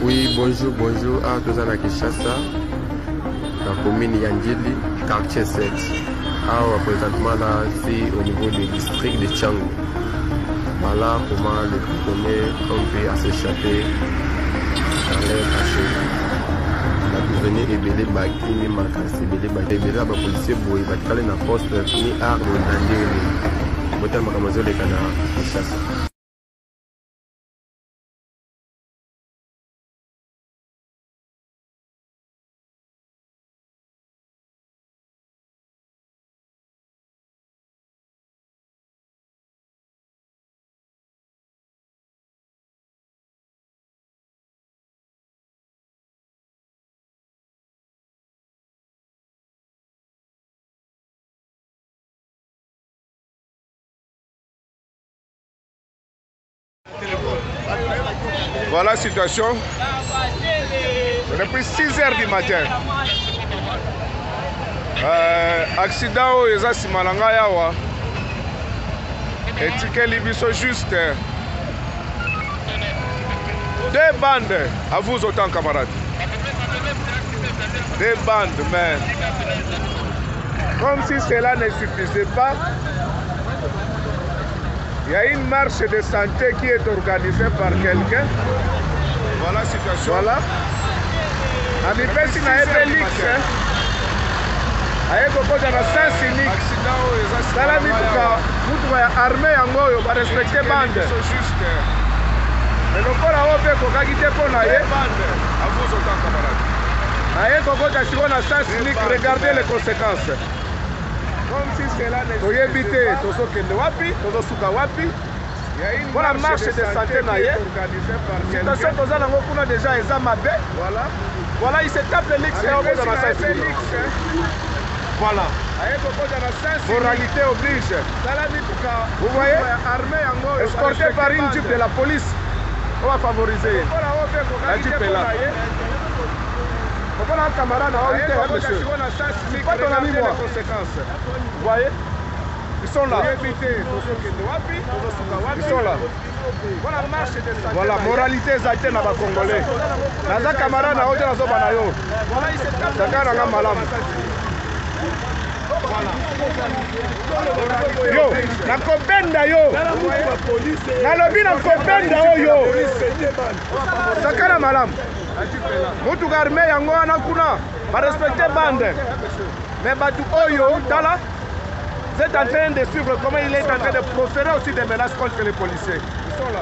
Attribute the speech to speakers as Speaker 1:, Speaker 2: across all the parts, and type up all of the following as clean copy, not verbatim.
Speaker 1: Oui, bonjour, bonjour à tous à Kinshasa, la commune Yandjili, quartier 7. Alors, présentement là, c'est au niveau du district de Tchang. Voilà comment le prisonnier peut s'échapper dans l'air caché. La prisonnier est belé baki, ni makasi, belé baki, belé ba policier boy, ba kale na poste, ni arme d'andeli. Botel makamazo le kana Kinshasa.
Speaker 2: Voilà la situation. Depuis 6 h du matin. Accident au Eza Simalanga Yawa. Et Tikeli Biso juste. 2 bandes. À vous autant, camarades. 2 bandes, mais. Comme si cela ne suffisait pas. Il y a une marche de santé qui est organisée par quelqu'un. Voilà la situation. Voilà. Ami pesi na Ebelix. Aye koko na sens unique. Sala mutuka ya armée yango yo ba respecter bande. Mais lokola ope kokaki te pona ye. À vous autant, camarades. Aye koko na sens unique, regardez les conséquences. Comme si cela ne toyebi te tozokende wapi tozosuka wapi voilà marche de santé na ye situation toza nango kuna déjà eza mabe voilà il se tape le lix voilà moralité oblige vous voyez escorté par une jeep de la police on va favoriser la jeep est là. Pourquoi un camarade a monsieur? C'est pas ton ami moi. Vous voyez? Ils sont là. Ils sont là. Voilà, moralité exacte na ba Congolais. Naza camarade na oje na zo bana yo. Voilà, il se tape. Saka na malamu. Yo, na kobenda yo. Na lobi na kobenda yo. Saka na malamu. Mutu armé yango wana kuna ba respecter bande. Mais batu oyo tala vous êtes en train de suivre comment il est en train de proférer aussi des menaces contre les policiers. Ils sont là.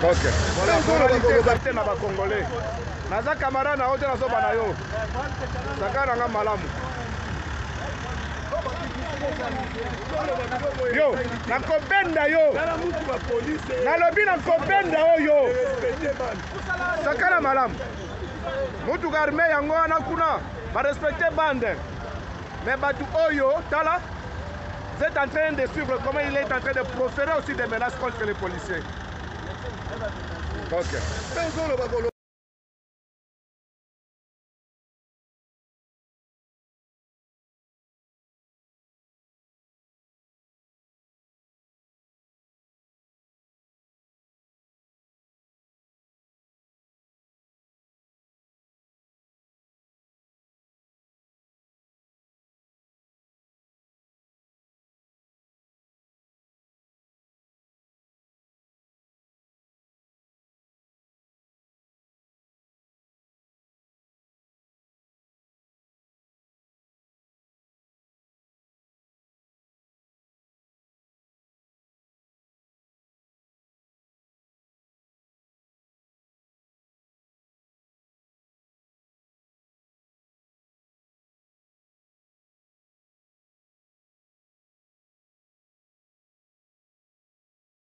Speaker 2: OK. Voilà, moralité exacte na ba Congolais. Naza camarade na oje na zo bana yo. Saka na malamu. Yo, na kobenda yo. Na lobi na kobenda oyo. Sakana malamu. Mutu armé yango wana kuna ba respecter bande. Mais batu oyo tala vous êtes en train de suivre comment il est en train de proférer aussi des menaces contre les policiers. OK.